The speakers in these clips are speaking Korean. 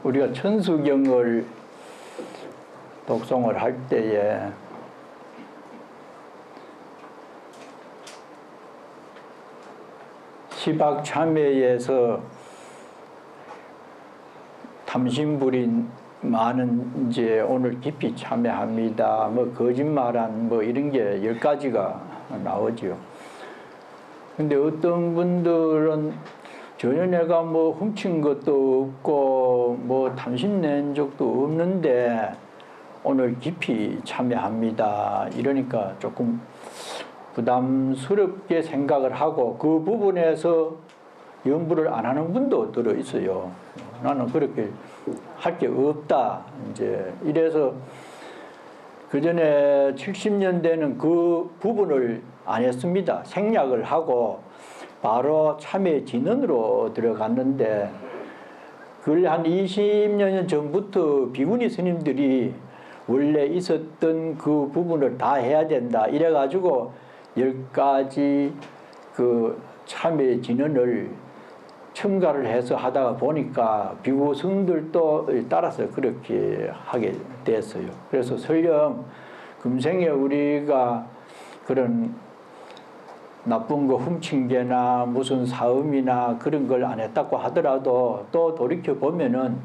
우리가 천수경을 독송을 할 때에 시박참회에서 탐심부린 많은 이제 오늘 깊이 참회합니다. 뭐 거짓말한 뭐 이런 게 10가지가 나오죠. 근데 어떤 분들은 전혀 내가 뭐 훔친 것도 없고 뭐 탐심 낸 적도 없는데 오늘 깊이 참회합니다. 이러니까 조금 부담스럽게 생각을 하고 그 부분에서 염불을 안 하는 분도 들어 있어요. 나는 그렇게 할 게 없다. 이제 이래서 그 전에 70년대는 그 부분을 안 했습니다. 생략을 하고 바로 참회 진언으로 들어갔는데 그걸 한 20년 전부터 비구니 스님들이 원래 있었던 그 부분을 다 해야 된다. 이래가지고 10가지 그 참회 진언을 첨가를 해서 하다가 보니까 비구 성들도 따라서 그렇게 하게 됐어요. 그래서 설령 금생에 우리가 그런 나쁜 거 훔친 게나 무슨 사음이나 그런 걸 안 했다고 하더라도 또 돌이켜 보면은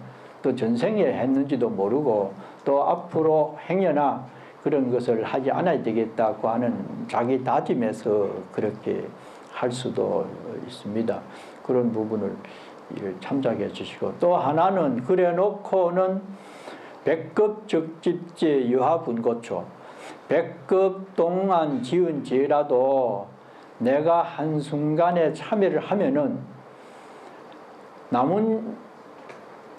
또 전생에 했는지도 모르고 또 앞으로 행여나 그런 것을 하지 않아야 되겠다고 하는 자기 다짐에서 그렇게 할 수도 있습니다. 그런 부분을 참작해 주시고 또 하나는 그래 놓고는 백급 적집제 유하분고초 100급 동안 지은 죄라도 내가 한순간에 참회를 하면은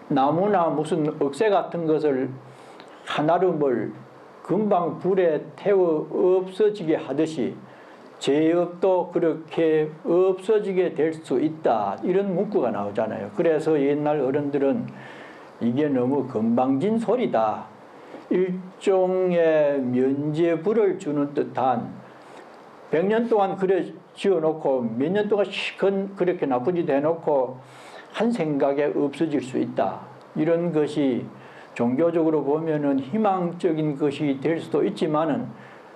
나무나 무슨 억새 같은 것을 한아름을 금방 불에 태워 없어지게 하듯이 죄업도 그렇게 없어지게 될 수 있다. 이런 문구가 나오잖아요. 그래서 옛날 어른들은 이게 너무 건방진 소리다. 일종의 면죄부를 주는 듯한 100년 동안 그래 지어놓고 몇 년 동안 시큰 그렇게 나쁜 짓 해놓고 한 생각에 없어질 수 있다. 이런 것이 종교적으로 보면은 희망적인 것이 될 수도 있지만은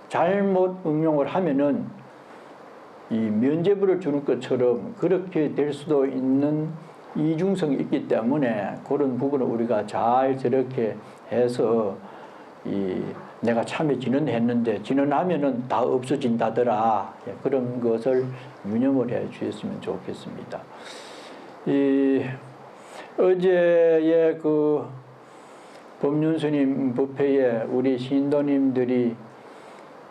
잘못 응용을 하면은 이 면죄부를 주는 것처럼 그렇게 될 수도 있는 이중성이 있기 때문에 그런 부분을 우리가 잘 저렇게 해서 내가 참회 진언했는데 진언하면은 다 없어진다더라. 그런 것을 유념을 해 주셨으면 좋겠습니다. 어제의 그 법륜스님 법회에 우리 신도님들이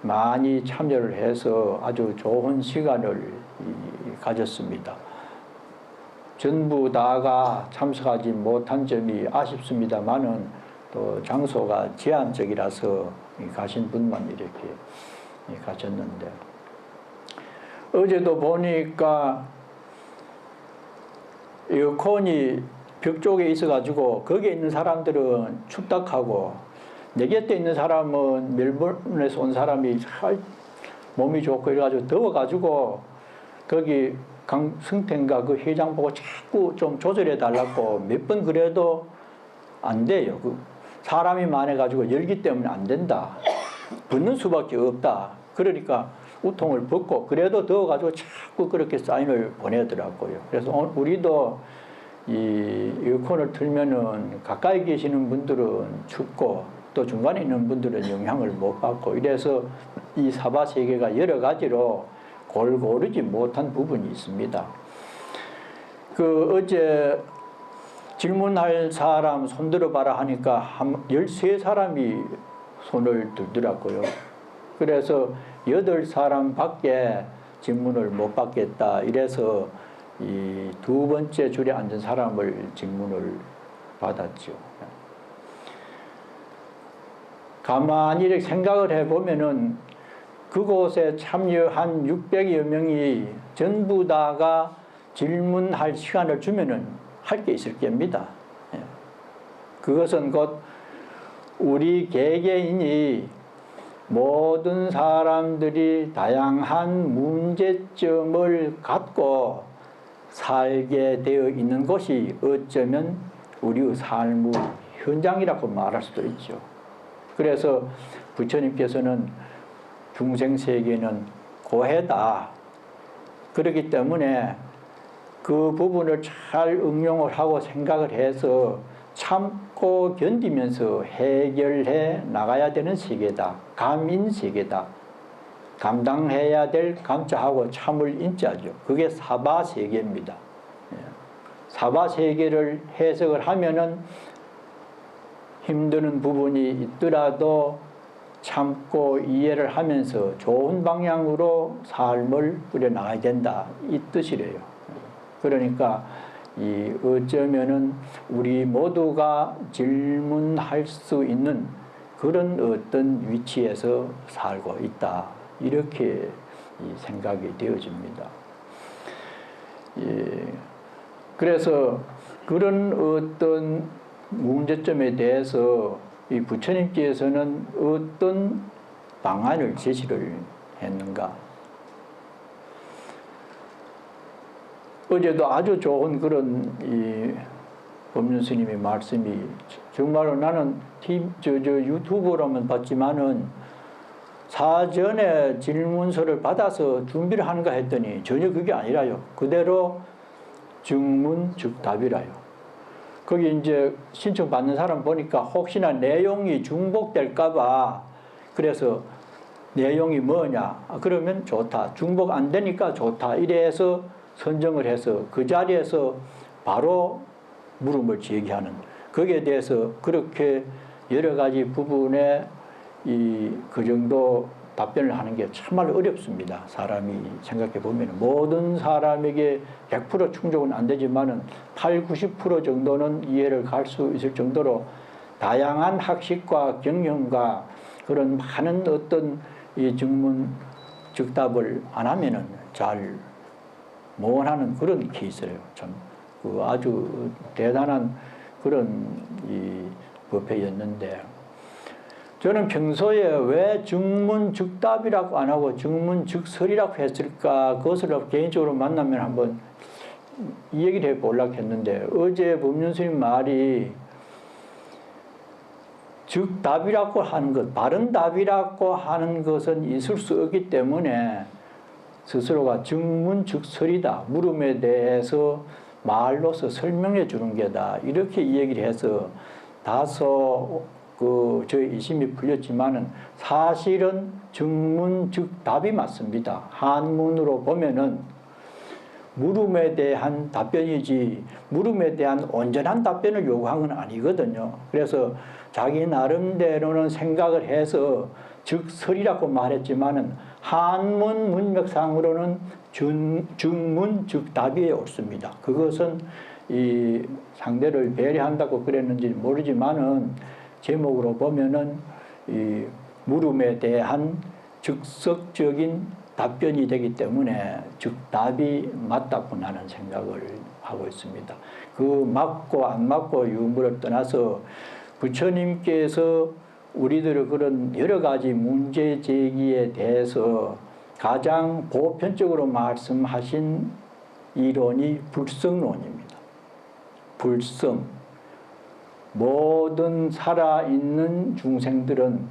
많이 참여를 해서 아주 좋은 시간을 가졌습니다. 전부 다가 참석하지 못한 점이 아쉽습니다만은 또 장소가 제한적이라서 가신 분만 이렇게 가셨는데 어제도 보니까 에어컨이 벽 쪽에 있어가지고 거기에 있는 사람들은 춥다하고 내 곁에 있는 사람은 멜번에서 온 사람이 몸이 좋고 이래가지고 더워가지고 거기 강승태인가 그 회장 보고 자꾸 좀 조절해 달라고 몇 번 그래도 안 돼요. 그 사람이 많아가지고 열기 때문에 안 된다. 붙는 수밖에 없다. 그러니까 우통을 벗고 그래도 더워가지고 자꾸 그렇게 사인을 보내더라고요. 그래서 우리도 이 에어컨을 틀면은 가까이 계시는 분들은 춥고 또 중간에 있는 분들은 영향을 못 받고 이래서 이 사바세계가 여러 가지로 골고루지 못한 부분이 있습니다. 그 어제 질문할 사람 손들어 봐라 하니까 13사람이 손을 들더라고요. 그래서 8사람밖에 질문을 못 받겠다. 이래서 이 2번째 줄에 앉은 사람을 질문을 받았죠. 가만히 이렇게 생각을 해보면은 그곳에 참여한 600여 명이 전부 다가 질문할 시간을 주면은 할 게 있을 겁니다. 그것은 곧 우리 개개인이 모든 사람들이 다양한 문제점을 갖고 살게 되어 있는 것이 어쩌면 우리의 삶의 현장이라고 말할 수도 있죠. 그래서 부처님께서는 중생세계는 고해다. 그렇기 때문에 그 부분을 잘 응용을 하고 생각을 해서 참고 견디면서 해결해 나가야 되는 세계다. 감인 세계다. 감당해야 될 감자하고 참을 인자죠. 그게 사바세계입니다. 사바세계를 해석을 하면은 힘드는 부분이 있더라도 참고 이해를 하면서 좋은 방향으로 삶을 꾸려나가야 된다. 이 뜻이래요. 그러니까 어쩌면은 우리 모두가 질문할 수 있는 그런 어떤 위치에서 살고 있다. 이렇게 생각이 되어집니다. 그래서 그런 어떤 문제점에 대해서 이 부처님께서는 어떤 방안을 제시를 했는가? 어제도 아주 좋은 그런 법륜 스님의 말씀이 정말로 나는 유튜브로만 봤지만은 사전에 질문서를 받아서 준비를 하는가 했더니 전혀 그게 아니라요. 그대로 증문즉답이라요. 거기 이제 신청받는 사람 보니까 혹시나 내용이 중복될까봐 그래서 내용이 뭐냐? 그러면 좋다. 중복 안 되니까 좋다. 이래서 선정을 해서 그 자리에서 바로 물음을 제기하는 거기에 대해서 그렇게 여러 가지 부분에 그 정도 답변을 하는 게 참말로 어렵습니다. 사람이 생각해 보면 모든 사람에게 100% 충족은 안 되지만은 80, 90% 정도는 이해를 갈 수 있을 정도로 다양한 학식과 경영과 그런 많은 어떤 이 증문 즉답을 안 하면은 잘 못하는 그런 케이스예요. 참 아주 대단한 그런 법회였는데. 저는 평소에 왜 증문즉답이라고 안 하고 증문즉설이라고 했을까? 그것을 개인적으로 만나면 한번 이 얘기를 해보려고 했는데 어제 법륜 스님 말이 즉답이라고 하는 것, 바른 답이라고 하는 것은 있을 수 없기 때문에 스스로가 증문즉설이다. 물음에 대해서 말로서 설명해 주는 게다. 이렇게 이 얘기를 해서 다소 저의 이심이 풀렸지만은 사실은 증문즉답이 맞습니다. 한문으로 보면은 물음에 대한 답변이지 물음에 대한 온전한 답변을 요구한 건 아니거든요. 그래서 자기 나름대로는 생각을 해서 즉설이라고 말했지만은 한문 문맥상으로는 증문즉답이 옳습니다. 그것은 이 상대를 배려한다고 그랬는지 모르지만은 제목으로 보면은 이 물음에 대한 즉석적인 답변이 되기 때문에 즉답이 맞다고 나는 생각을 하고 있습니다. 그 맞고 안 맞고 유무를 떠나서 부처님께서 우리들의 그런 여러 가지 문제 제기에 대해서 가장 보편적으로 말씀하신 이론이 불성론입니다. 불성. 모든 살아있는 중생들은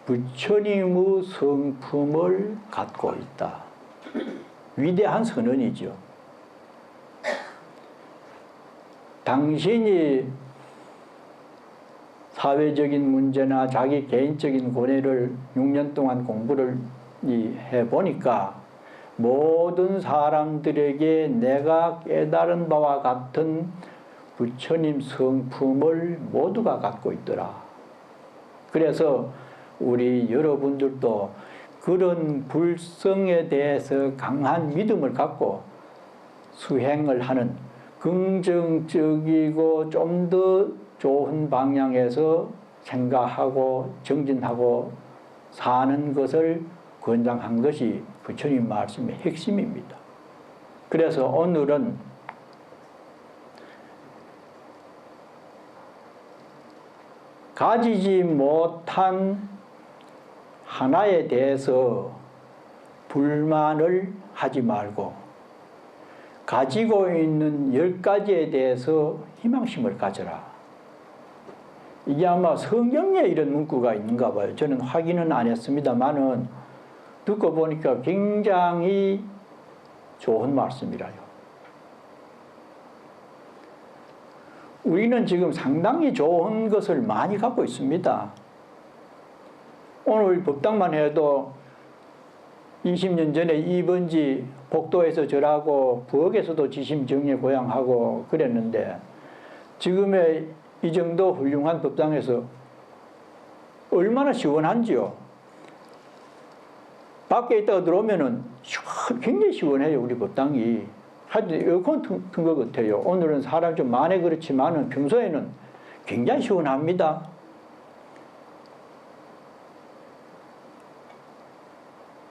부처님의 성품을 갖고 있다. 위대한 선언이죠. 당신이 사회적인 문제나 자기 개인적인 고뇌를 6년 동안 공부를 해보니까 모든 사람들에게 내가 깨달은 바와 같은 부처님 성품을 모두가 갖고 있더라. 그래서 우리 여러분들도 그런 불성에 대해서 강한 믿음을 갖고 수행을 하는 긍정적이고 좀 더 좋은 방향에서 생각하고 정진하고 사는 것을 권장한 것이 부처님 말씀의 핵심입니다. 그래서 오늘은 가지지 못한 하나에 대해서 불만을 하지 말고 가지고 있는 10가지에 대해서 희망심을 가져라. 이게 아마 성경에 이런 문구가 있는가 봐요. 저는 확인은 안 했습니다만은 듣고 보니까 굉장히 좋은 말씀이라요. 우리는 지금 상당히 좋은 것을 많이 갖고 있습니다. 오늘 법당만 해도 20년 전에 이번지 복도에서 절하고 부엌에서도 지심정예 고향하고 그랬는데 지금의 이 정도 훌륭한 법당에서 얼마나 시원한지요. 밖에 있다가 들어오면은 굉장히 시원해요. 우리 법당이. 하여튼 에어컨 튼 것 같아요. 오늘은 사람 좀 많이 그렇지만은 평소에는 굉장히 시원합니다.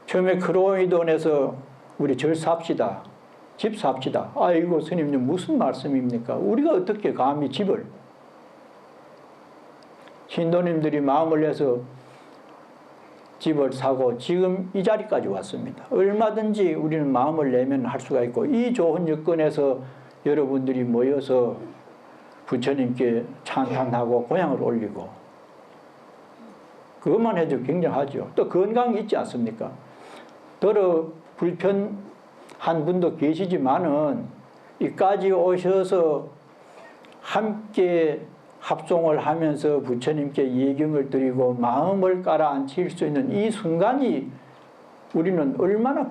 처음에 크로이돈에서 우리 절 삽시다. 집 삽시다. 아이고 스님님 무슨 말씀입니까? 우리가 어떻게 감히 집을. 신도님들이 마음을 내서 집을 사고 지금 이 자리까지 왔습니다. 얼마든지 우리는 마음을 내면 할 수가 있고 이 좋은 여건에서 여러분들이 모여서 부처님께 찬탄하고 고향을 올리고 그것만 해도 굉장하죠. 또 건강이 있지 않습니까? 더러 불편한 분도 계시지만은 이까지 오셔서 함께 합송을 하면서 부처님께 예경을 드리고 마음을 깔아앉힐 수 있는 이 순간이 우리는 얼마나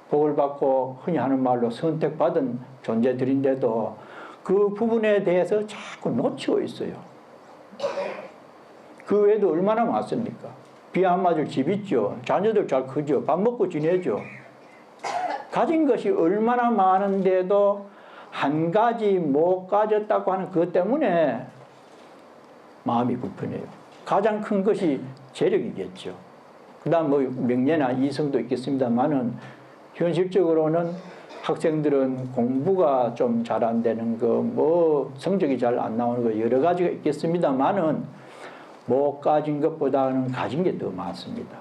복을 받고 흔히 하는 말로 선택받은 존재들인데도 그 부분에 대해서 자꾸 놓치고 있어요. 그 외에도 얼마나 많습니까? 비 안 맞을 집 있죠. 자녀들 잘 크죠. 밥 먹고 지내죠. 가진 것이 얼마나 많은데도 한 가지 못 가졌다고 하는 그것 때문에 마음이 불편해요. 가장 큰 것이 재력이겠죠. 그 다음 뭐 명예나 이성도 있겠습니다만은 현실적으로는 학생들은 공부가 좀 잘 안 되는 거, 뭐 성적이 잘 안 나오는 거 여러 가지가 있겠습니다만은 못 가진 것보다는 가진 게 더 많습니다.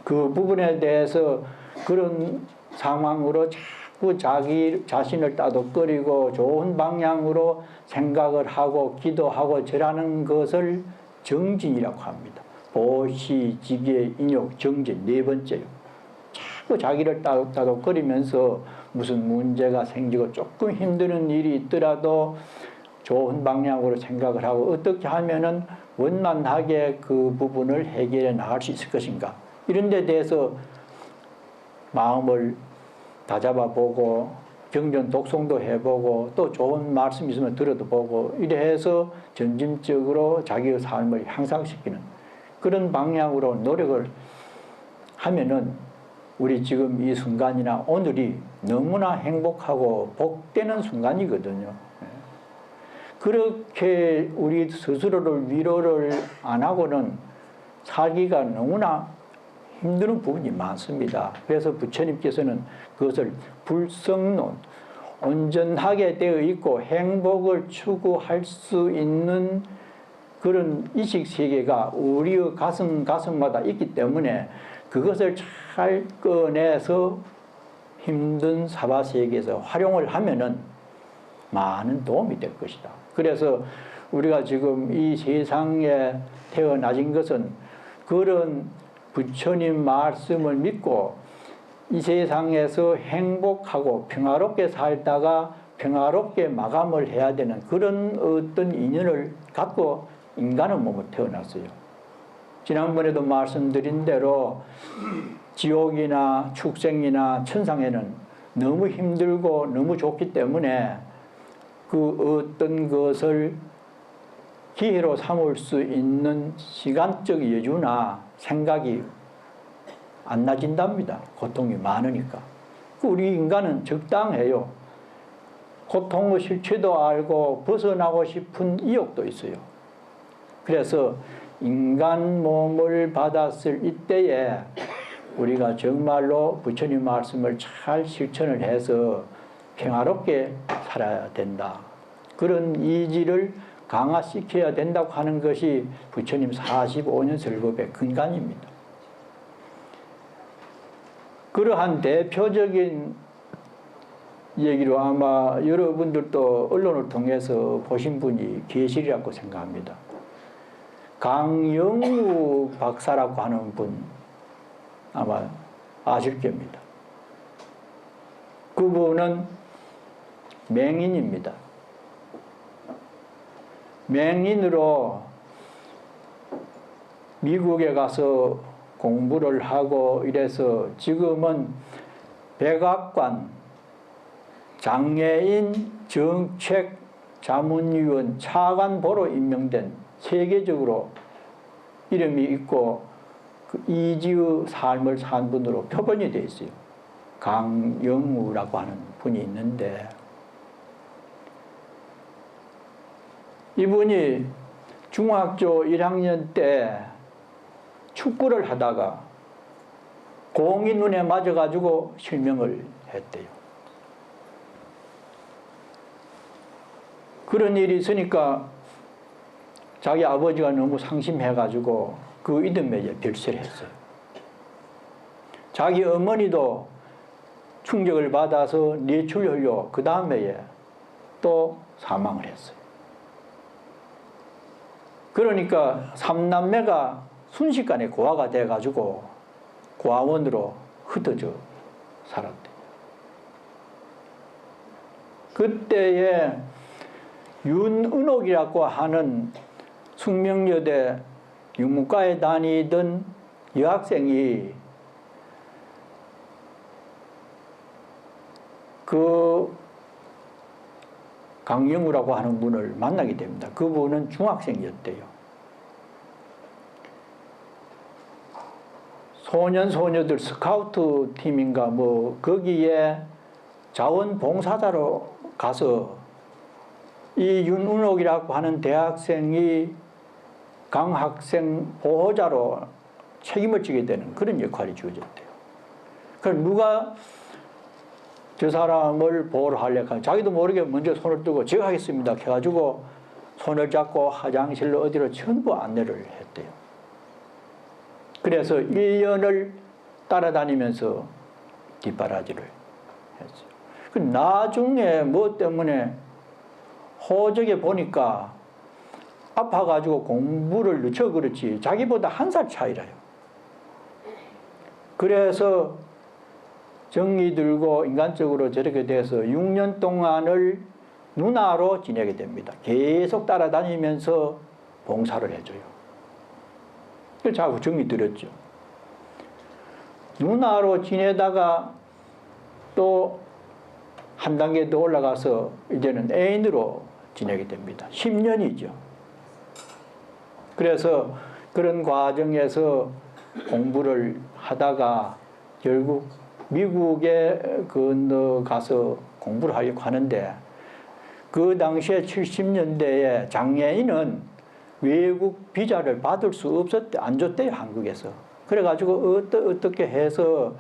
그 부분에 대해서 그런 상황으로 자꾸 자기 자신을 따독거리고 좋은 방향으로 생각을 하고 기도하고 절하는 것을 정진이라고 합니다. 보시, 지계, 인욕, 정진 네 번째요. 자꾸 자기를 따독거리면서 무슨 문제가 생기고 조금 힘드는 일이 있더라도 좋은 방향으로 생각을 하고 어떻게 하면은 원만하게 그 부분을 해결해 나갈 수 있을 것인가. 이런 데 대해서 마음을 다잡아보고 경전 독송도 해보고 또 좋은 말씀 있으면 들어도 보고 이래 해서 점진적으로 자기의 삶을 향상시키는 그런 방향으로 노력을 하면은 우리 지금 이 순간이나 오늘이 너무나 행복하고 복되는 순간이거든요. 그렇게 우리 스스로를 위로를 안 하고는 살기가 너무나 힘든 부분이 많습니다. 그래서 부처님께서는 그것을 불성론, 온전하게 되어 있고 행복을 추구할 수 있는 그런 의식세계가 우리의 가슴마다 있기 때문에 그것을 잘 꺼내서 힘든 사바세계에서 활용을 하면은 많은 도움이 될 것이다. 그래서 우리가 지금 이 세상에 태어나진 것은 그런 부처님 말씀을 믿고 이 세상에서 행복하고 평화롭게 살다가 평화롭게 마감을 해야 되는 그런 어떤 인연을 갖고 인간의 몸을 태어났어요. 지난번에도 말씀드린 대로 지옥이나 축생이나 천상에는 너무 힘들고 너무 좋기 때문에 그 어떤 것을 기회로 삼을 수 있는 시간적 여유나 생각이 안 나진답니다. 고통이 많으니까. 우리 인간은 적당해요. 고통의 실체도 알고 벗어나고 싶은意欲도 있어요. 그래서 인간 몸을 받았을 이때에 우리가 정말로 부처님 말씀을 잘 실천을 해서 평화롭게 살아야 된다. 그런 이지를 강화시켜야 된다고 하는 것이 부처님 45년 설법의 근간입니다. 그러한 대표적인 얘기로 아마 여러분들도 언론을 통해서 보신 분이 계시리라고 생각합니다. 강영우 박사라고 하는 분 아마 아실 겁니다. 그분은 맹인입니다. 맹인으로 미국에 가서 공부를 하고 이래서 지금은 백악관 장애인 정책 자문위원 차관보로 임명된 세계적으로 이름이 있고 그 이지의 삶을 산 분으로 표본이 되어 있어요. 강영우라고 하는 분이 있는데 이분이 중학교 1학년 때 축구를 하다가 공이 눈에 맞아가지고 실명을 했대요. 그런 일이 있으니까 자기 아버지가 너무 상심해가지고 그 이듬해에 별세를 했어요. 자기 어머니도 충격을 받아서 뇌출혈로 그 다음에 또 사망을 했어요. 그러니까 삼남매가 순식간에 고아가 돼가지고 고아원으로 흩어져 살았대요. 그때에 윤은옥이라고 하는 숙명여대 육문과에 다니던 여학생이 그 강영우라고 하는 분을 만나게 됩니다. 그분은 중학생이었대요. 소년 소녀들 스카우트 팀인가 뭐 거기에 자원봉사자로 가서 이 윤은옥이라고 하는 대학생이 강학생 보호자로 책임을 지게 되는 그런 역할이 주어졌대요. 그럼 누가 저 사람을 보호를 하려고 자기도 모르게 먼저 손을 뜨고 제가 하겠습니다 해가지고 손을 잡고 화장실로 어디로 전부 안내를 했대요. 그래서 1년을 따라다니면서 뒷바라지를 했어요. 그 나중에 뭐 때문에 호적에 보니까 아파가지고 공부를 늦춰 그렇지 자기보다 1살 차이라요. 그래서 정이 들고 인간적으로 저렇게 돼서 6년 동안을 누나로 지내게 됩니다. 계속 따라다니면서 봉사를 해줘요. 그래서 자꾸 정이 들었죠. 누나로 지내다가 또 한 단계 더 올라가서 이제는 애인으로 지내게 됩니다. 10년이죠. 그래서 그런 과정에서 공부를 하다가 결국 미국에 건너가서 공부를 하려고 하는데 그 당시에 70년대에 장애인은 외국 비자를 받을 수 안 줬대요, 한국에서. 그래가지고 어떻게 해서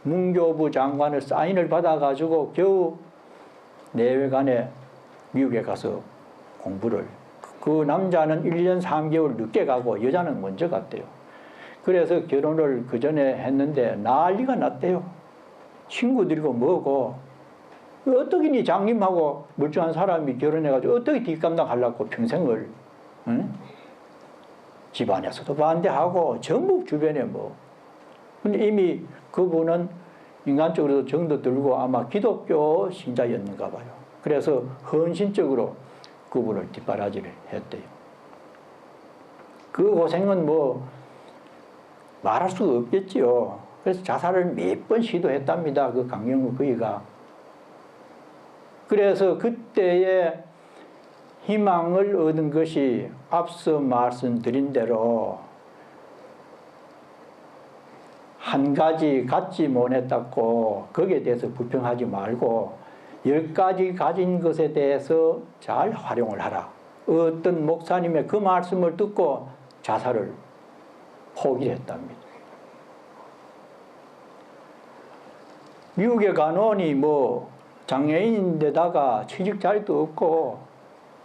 문교부 장관을 사인을 받아가지고 겨우 내외간에 미국에 가서 공부를. 그 남자는 1년 3개월 늦게 가고 여자는 먼저 갔대요. 그래서 결혼을 그 전에 했는데 난리가 났대요. 친구들이고 뭐고 어떻게 니 장님하고 멀쩡한 사람이 결혼해가지고 어떻게 뒷감당하려고 평생을 응? 집안에서도 반대하고 전부 주변에 뭐. 근데 이미 그분은 인간적으로도 정도 들고 아마 기독교 신자였는가 봐요. 그래서 헌신적으로 그분을 뒷바라지를 했대요. 그 고생은 뭐 말할 수가 없겠지요. 그래서 자살을 몇 번 시도했답니다. 그 강영우 그이가. 그래서 그때의 희망을 얻은 것이 앞서 말씀드린 대로 한 가지 갖지 못했다고 거기에 대해서 불평하지 말고 10가지 가진 것에 대해서 잘 활용을 하라. 어떤 목사님의 그 말씀을 듣고 자살을 포기를 했답니다. 미국에 가노니 뭐 장애인인데다가 취직 자리도 없고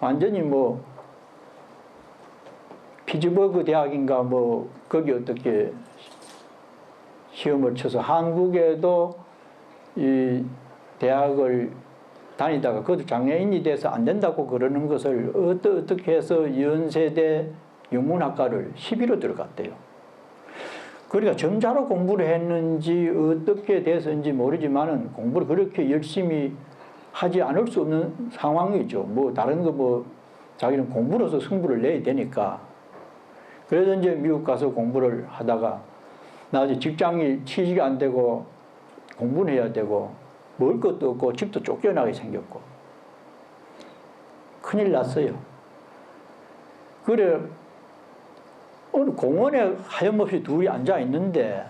완전히 뭐 피츠버그 대학인가 뭐 거기 어떻게 시험을 쳐서 한국에도 이 대학을 다니다가 그것도 장애인이 돼서 안 된다고 그러는 것을 어떻게 해서 연세대 영문학과를 10위로 들어갔대요. 그러니까 점자로 공부를 했는지 어떻게 돼서인지 모르지만은 공부를 그렇게 열심히 하지 않을 수 없는 상황이죠. 뭐 다른 거 뭐 자기는 공부로서 승부를 내야 되니까. 그래서 이제 미국 가서 공부를 하다가 나중에 직장이 취직이 안 되고 공부는 해야 되고 먹을 것도 없고 집도 쫓겨나게 생겼고 큰일 났어요. 그래 어느 공원에 하염없이 둘이 앉아 있는데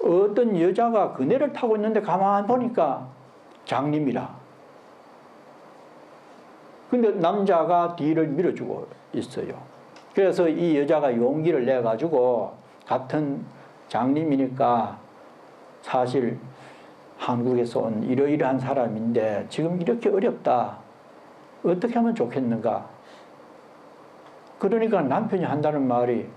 어떤 여자가 그네를 타고 있는데 가만 보니까 장님이라. 근데 남자가 뒤를 밀어주고 있어요. 그래서 이 여자가 용기를 내가지고 같은 장님이니까 사실 한국에서 온 이러이러한 사람인데 지금 이렇게 어렵다. 어떻게 하면 좋겠는가? 그러니까 남편이 한다는 말이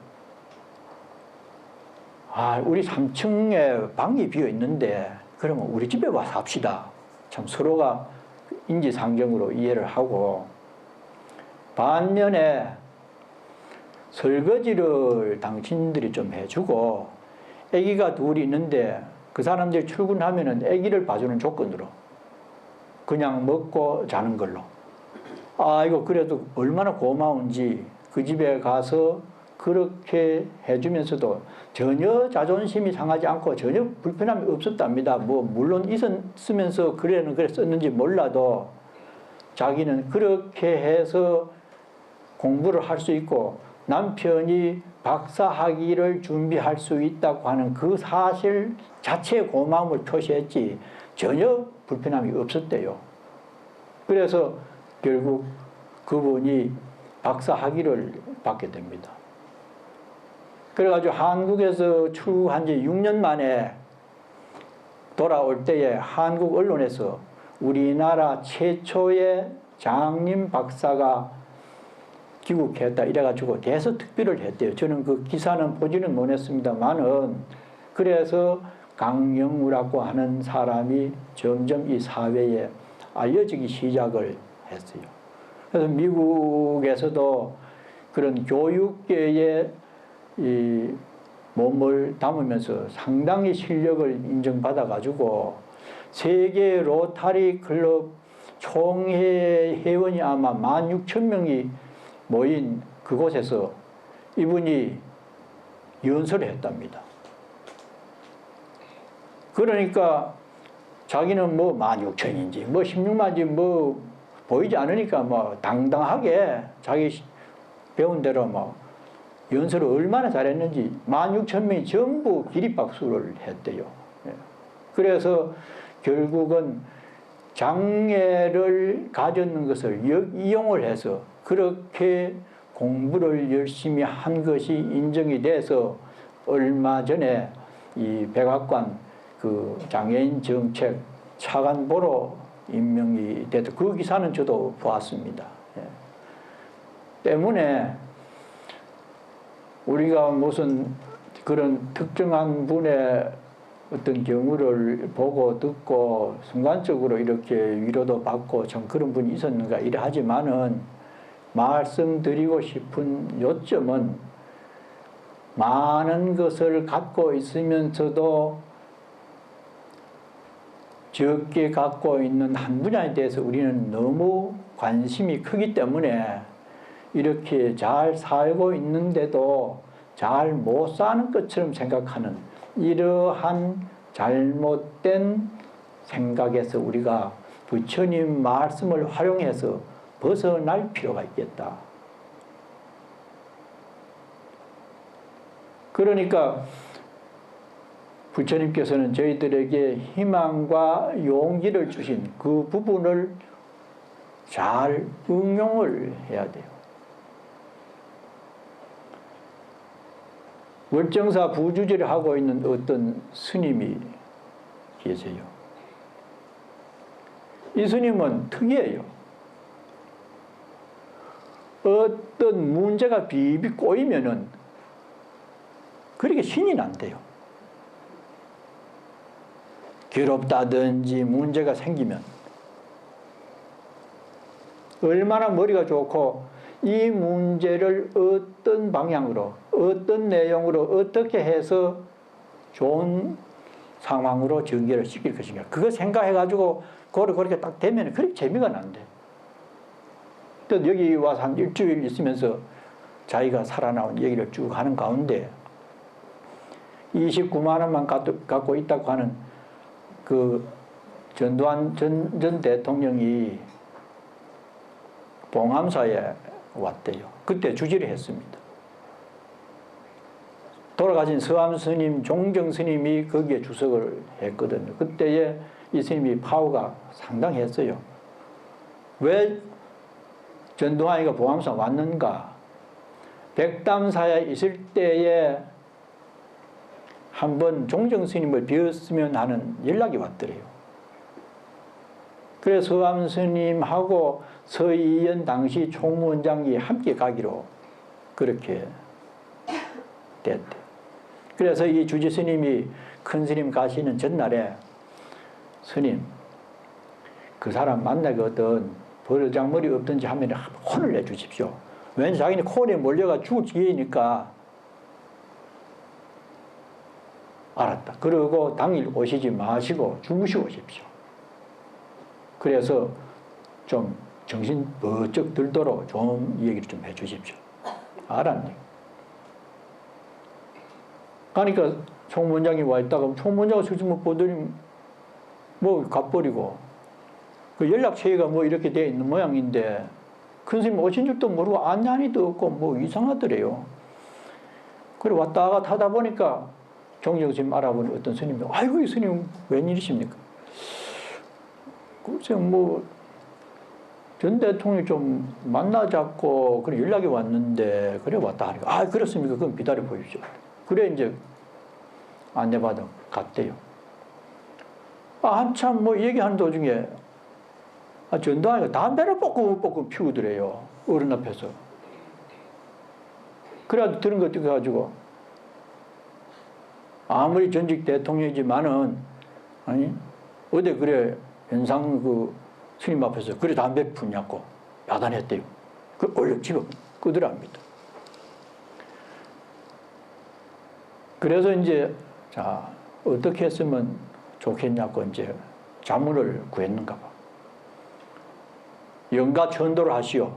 우리 3층에 방이 비어 있는데 그러면 우리 집에 와서 삽시다. 참 서로가 인지상정으로 이해를 하고 반면에 설거지를 당신들이 좀 해주고 아기가 둘이 있는데 그 사람들이 출근하면은 아기를 봐주는 조건으로 그냥 먹고 자는 걸로 이거 그래도 얼마나 고마운지 그 집에 가서 그렇게 해주면서도 전혀 자존심이 상하지 않고 전혀 불편함이 없었답니다. 뭐 물론 있었으면서 그랬었는지 몰라도 자기는 그렇게 해서 공부를 할 수 있고 남편이 박사학위를 준비할 수 있다고 하는 그 사실 자체의 고마움을 표시했지 전혀 불편함이 없었대요. 그래서 결국 그분이 박사학위를 받게 됩니다. 그래가지고 한국에서 출국한 지 6년 만에 돌아올 때에 한국 언론에서 우리나라 최초의 장님 박사가 귀국했다 이래가지고 대서특필을 했대요. 저는 그 기사는 보지는 못했습니다만은 그래서 강영우라고 하는 사람이 점점 이 사회에 알려지기 시작을 했어요. 그래서 미국에서도 그런 교육계의 이 몸을 담으면서 상당히 실력을 인정받아가지고 세계 로타리 클럽 총회 회원이 아마 16,000명이 모인 그곳에서 이분이 연설을 했답니다. 그러니까 자기는 뭐 16,000인지 뭐 16만인지 뭐 보이지 않으니까 뭐 당당하게 자기 배운 대로 뭐 연설을 얼마나 잘했는지 16,000명이 전부 기립박수를 했대요. 그래서 결국은 장애를 가졌는 것을 이용을 해서 그렇게 공부를 열심히 한 것이 인정이 돼서 얼마 전에 이 백악관 그 장애인 정책 차관보로 임명이 돼서 그 기사는 저도 보았습니다. 때문에 우리가 무슨 그런 특정한 분의 어떤 경우를 보고 듣고 순간적으로 이렇게 위로도 받고 참 그런 분이 있었는가 이래 하지만은 말씀드리고 싶은 요점은 많은 것을 갖고 있으면서도 적게 갖고 있는 한 분야에 대해서 우리는 너무 관심이 크기 때문에 이렇게 잘 살고 있는데도 잘 못 사는 것처럼 생각하는 이러한 잘못된 생각에서 우리가 부처님 말씀을 활용해서 벗어날 필요가 있겠다. 그러니까 부처님께서는 저희들에게 희망과 용기를 주신 그 부분을 잘 응용을 해야 돼요. 월정사 부주제를 하고 있는 어떤 스님이 계세요. 이 스님은 특이해요. 어떤 문제가 비비 꼬이면은 그렇게 신이 난대요. 괴롭다든지 문제가 생기면 얼마나 머리가 좋고 이 문제를 어떤 방향으로, 어떤 내용으로 어떻게 해서 좋은 상황으로 전개를 시킬 것인가. 그거 생각해가지고 그렇게 딱 되면 그렇게 재미가 난대. 또 여기 와서 한 일주일 있으면서 자기가 살아나온 얘기를 쭉 하는 가운데 29만 원만 갖고 있다고 하는 그 전두환 전 대통령이 봉암사에 왔대요. 그때 주지를 했습니다. 돌아가신 서암 스님, 종정 스님이 거기에 주석을 했거든요. 그때에 이 스님이 파워가 상당했어요. 왜 전두환이가 봉암사 왔는가? 백담사에 있을 때에 한번 종정 스님을 뵈었으면 하는 연락이 왔더래요. 그래서 서암 스님하고 서희연 당시 총무원장이 함께 가기로 그렇게 됐대. 그래서 이 주지 스님이 큰 스님 가시는 전날에 스님, 그 사람 만나거든 버르장머리 없든지 하면 혼을 내주십시오. 왜냐면 자기는 콜에 몰려가 죽을 지경이니까. 알았다. 그러고 당일 오시지 마시고 주무시고 오십시오. 그래서 좀 정신 번쩍 들도록 좀 얘기를 좀 해주십시오. 알았네. 그러니까 총무원장이 와 있다가 총무원장을 슬쩍 보더니 뭐 가버리고 그 연락처가 뭐 이렇게 돼 있는 모양인데 큰 스님 오신 줄도 모르고 안내한이도 없고 뭐 이상하더래요. 그래 왔다 갔다 하다 보니까 종정 스님 알아보는 어떤 스님이 아이고 이 스님 웬일이십니까? 글쎄 뭐 전 대통령이 좀 만나자고 그래 연락이 왔는데 그래 왔다 하니까 아 그렇습니까? 그럼 기다려 보십시오. 그래 이제 안내받아 갔대요. 한참 뭐 얘기하는 도중에 전두환이가 담배를 뻑뻑 피우더래요. 어른 앞에서. 그래도 들은 것 같아가지고 아무리 전직 대통령이지만은 아니 어디 그래 현상 그 스님 앞에서 그래 담배 피우냐고 야단했대요. 그 얼른 집어 끄더랍니다. 그래서 이제 자 어떻게 했으면 좋겠냐고 이제 자문을 구했는가 봐. 영가 천도를 하시오.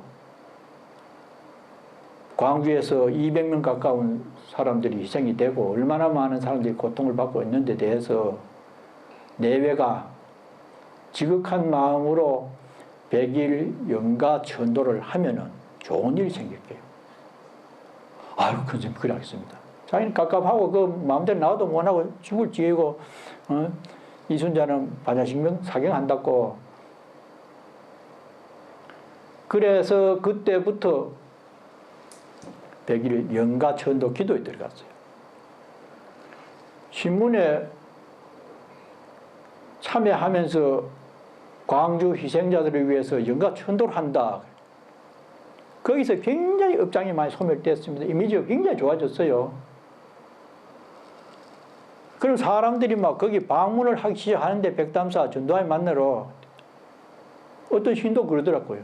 광주에서 200명 가까운 사람들이 희생이 되고 얼마나 많은 사람들이 고통을 받고 있는데 대해서 내외가 지극한 마음으로 100일 영가 천도를 하면은 좋은 일이 생길 거예요. 아유, 큰 선생님, 그래 하겠습니다. 자기는 갑갑하고 그 마음대로 나와도 못하고 죽을 지혜고, 이순자는 반야식명 사경한다고. 그래서 그때부터 100일 영가 천도 기도에 들어갔어요. 신문에 참여하면서 광주 희생자들을 위해서 영가 천도를 한다. 거기서 굉장히 업장이 많이 소멸됐습니다. 이미지가 굉장히 좋아졌어요. 그럼 사람들이 막 거기 방문을 하기 시작하는데 백담사 전두환 만나러 어떤 신도 그러더라고요.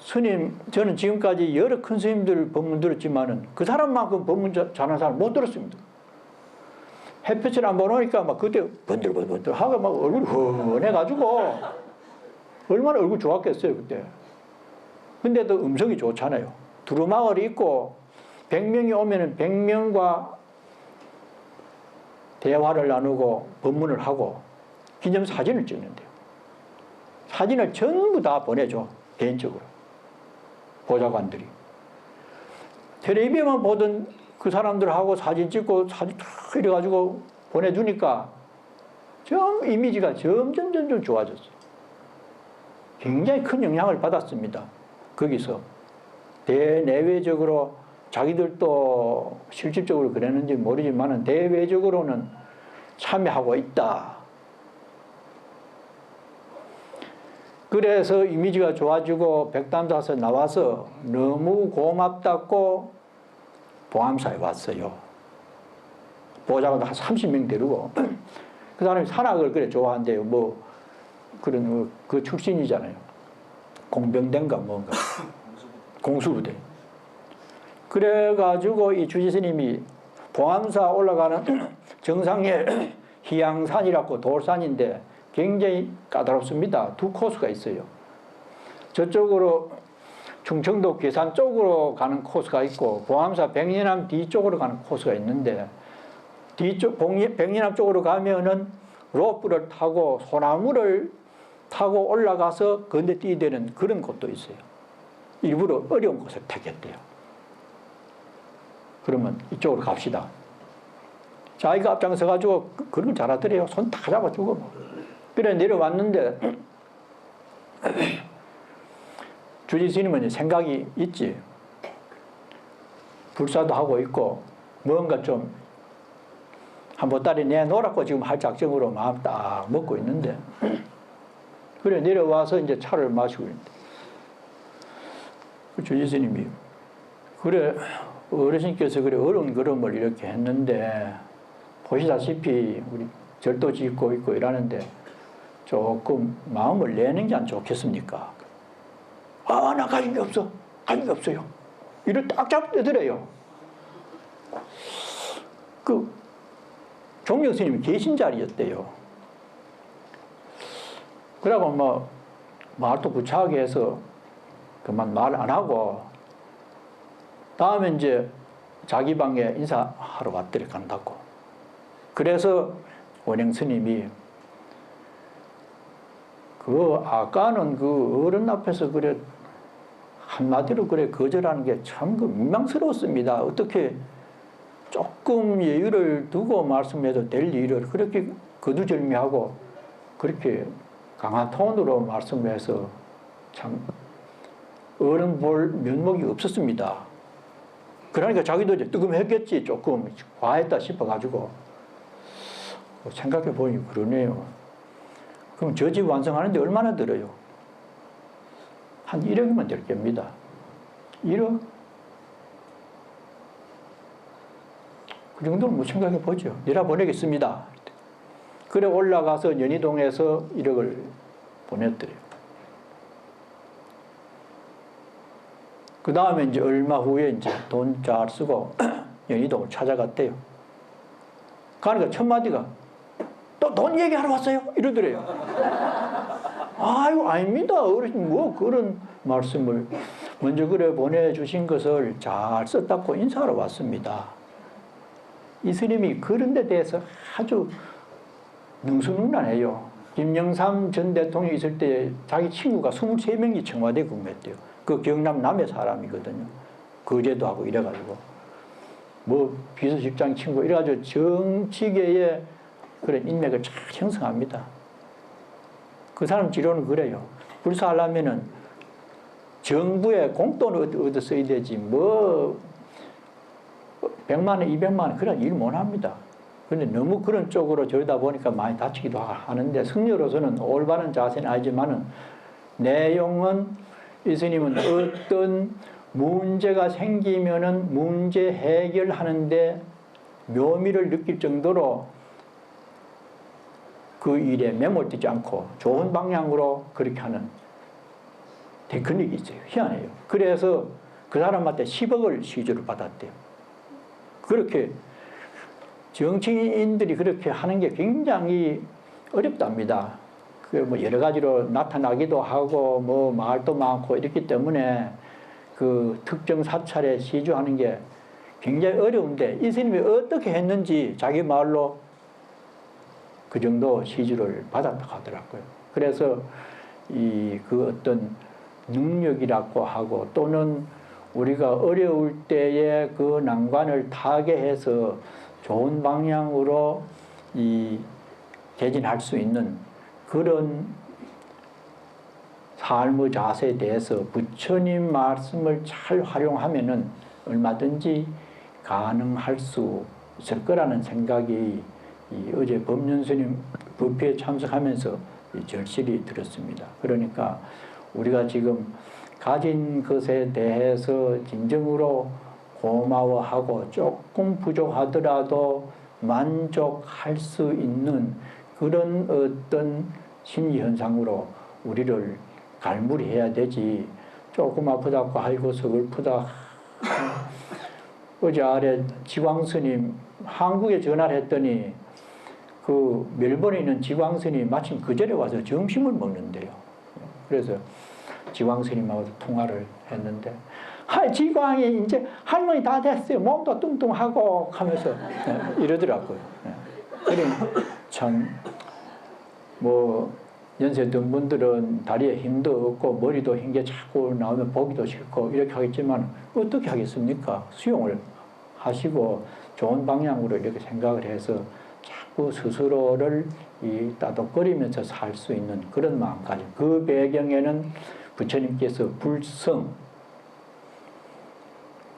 스님, 저는 지금까지 여러 큰 스님들 법문 들었지만은 그 사람만큼 법문 잘하는 사람 못 들었습니다. 햇볕을 안 보니까 막 그때 번들번들 하고 막 얼굴이 훤해가지고 얼마나 얼굴 좋았겠어요, 그때. 근데도 음성이 좋잖아요. 두루마을이 있고 100명이 오면은 100명과 대화를 나누고 법문을 하고 기념사진을 찍는데요. 사진을 전부 다 보내줘, 개인적으로. 보좌관들이. 텔레비전만 보던 그 사람들하고 사진 찍고 사진 탁 이래가지고 보내주니까 좀 이미지가 점점 좋아졌어요. 굉장히 큰 영향을 받았습니다. 거기서. 대내외적으로 자기들도 실질적으로 그랬는지 모르지만 대외적으로는 참여하고 있다. 그래서 이미지가 좋아지고 백담사에서 나와서 너무 고맙다고 봉암사에 왔어요. 보좌관 한 30명 데리고. 그 사람이 산악을 그래 좋아한대요. 뭐 그런 그 출신이잖아요. 공병대인가 뭔가 공수부대. 그래가지고 이 주지스님이 봉암사 올라가는 정상에 희양산이라고 돌산인데 굉장히 까다롭습니다. 두 코스가 있어요. 저쪽으로 충청도 괴산 쪽으로 가는 코스가 있고 봉암사 백리남 뒤쪽으로 가는 코스가 있는데 뒤쪽 백리남 쪽으로 가면은 로프를 타고 소나무를 타고 올라가서 건너뛰어야 되는 그런 곳도 있어요. 일부러 어려운 곳을 택했대요. 그러면 이쪽으로 갑시다. 자기가 앞장서가지고 그런 걸 잘하더래요. 손 다 잡아주고. 그래 내려왔는데 주지스님은 생각이 있지. 불사도 하고 있고 뭔가 좀 한 보따리 내놓으라고 지금 할 작정으로 마음 딱 먹고 있는데 그래 내려와서 이제 차를 마시고 있는데 주지스님이 그래 어르신께서 그래 어려운 걸음을 이렇게 했는데 보시다시피 우리 절도 짓고 있고 이러는데 조금 마음을 내는 게 안 좋겠습니까? 아, 나 가진 게 없어. 가진 게 없어요. 이를 딱 잡더래요. 그 종려 스님이 계신 자리였대요. 그러고 뭐 말도 구차하게 해서 그만 말 안 하고 다음에 이제 자기 방에 인사하러 왔더래 간다고. 그래서 원행 스님이 그 아까는 그 어른 앞에서 그래 한마디로 그래 거절하는 게 참 그 민망스러웠습니다. 어떻게 조금 여유를 두고 말씀해도 될 일을 그렇게 거두절미하고 그렇게 강한 톤으로 말씀을 해서 참 어른 볼 면목이 없었습니다. 그러니까 자기도 이제 뜨끔했겠지. 조금 과했다 싶어가지고 생각해 보니 그러네요. 그럼 저 집 완성하는데 얼마나 들어요? 한 1억이면 될 겁니다. 1억? 그 정도는 뭐 생각해 보죠. 내가 보내겠습니다. 그래 올라가서 연희동에서 1억을 보냈더래요. 그 다음에 이제 얼마 후에 이제 돈 잘 쓰고 연희동을 찾아갔대요. 그러니까 첫 마디가 또 돈 얘기하러 왔어요? 이러더래요. 아유, 아닙니다. 어르신 뭐 그런 말씀을 먼저 그래 보내주신 것을 잘 썼다고 인사하러 왔습니다. 이 스님이 그런 데 대해서 아주 능수능란해요. 김영삼 전 대통령이 있을 때 자기 친구가 23명이 청와대 근무했대요. 그 경남 남해 사람이거든요. 거제도 하고 이래가지고 뭐 비서실장 친구 이래가지고 정치계에 그런 인맥을 잘 형성합니다. 그 사람 지로는 그래요. 불사하려면은 정부에 공돈을 얻어 써야 되지 뭐 100만 원, 200만 원 그런 일 못합니다. 그런데 너무 그런 쪽으로 저러다 보니까 많이 다치기도 하는데 승려로서는 올바른 자세는 아니지만은 내용은 이 스님은 어떤 문제가 생기면은 문제 해결하는데 묘미를 느낄 정도로 그 일에 매몰되지 않고 좋은 방향으로 그렇게 하는 테크닉이 있어요. 희한해요. 그래서 그 사람한테 10억을 시주를 받았대요. 그렇게 정치인들이 그렇게 하는 게 굉장히 어렵답니다. 그 뭐 여러 가지로 나타나기도 하고 뭐 말도 많고 이렇기 때문에 그 특정 사찰에 시주하는 게 굉장히 어려운데 이 스님이 어떻게 했는지 자기 말로 그 정도 시주를 받았다고 하더라고요. 그래서 이 그 어떤 능력이라고 하고 또는 우리가 어려울 때에 그 난관을 타게 해서 좋은 방향으로 이 개진할 수 있는 그런 삶의 자세에 대해서 부처님 말씀을 잘 활용하면은 얼마든지 가능할 수 있을 거라는 생각이 어제 법륜스님 법회에 참석하면서 절실히 들었습니다. 그러니까 우리가 지금 가진 것에 대해서 진정으로 고마워하고 조금 부족하더라도 만족할 수 있는 그런 어떤 심리 현상으로 우리를 갈무리해야 되지. 조금 아프다고 아이고 서글프다. 어제 아래 지광스님 한국에 전화를 했더니 그 멜번에 있는 지광스님이 마침 그 자리에 와서 점심을 먹는데요. 그래서 지광스님하고 통화를 했는데 지광이 이제 할머니 다 됐어요. 몸도 뚱뚱하고 하면서 이러더라고요. 그래 참 뭐 연세 든 분들은 다리에 힘도 없고 머리도 흰 게 자꾸 나오면 보기도 싫고 이렇게 하겠지만 어떻게 하겠습니까? 수용을 하시고 좋은 방향으로 이렇게 생각을 해서 자꾸 스스로를 이 따독거리면서 살 수 있는 그런 마음가짐. 그 배경에는 부처님께서 불성,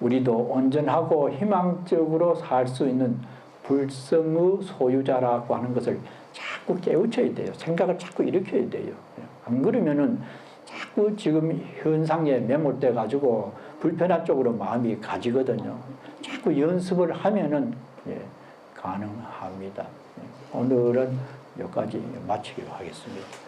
우리도 온전하고 희망적으로 살 수 있는 불성의 소유자라고 하는 것을 자꾸 깨우쳐야 돼요. 생각을 자꾸 일으켜야 돼요. 안 그러면은 자꾸 지금 현상에 매몰돼 가지고 불편한 쪽으로 마음이 가지거든요. 자꾸 연습을 하면은 가능합니다. 오늘은 여기까지 마치기로 하겠습니다.